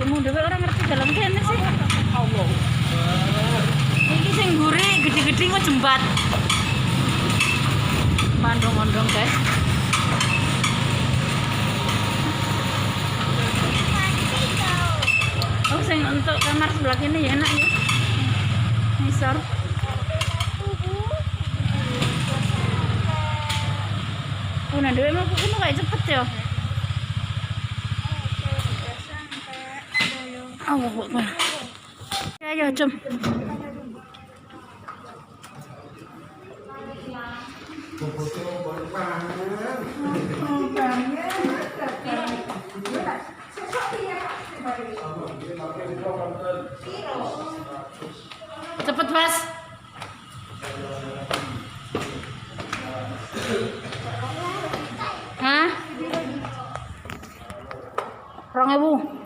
Kamu dhewe ora ngerti dalam kene sih. Allah. Iki sing mburi gede-gede kok jembat. Mandong-mandong, guys. Oh, sing untuk kamar sebelah kini ya enak ya. Ngisor. Nah, dhewe mau kuno kayak cepet ya. Oh, kok. Ya, jom. Cepet, Mas. Hah? 2.000.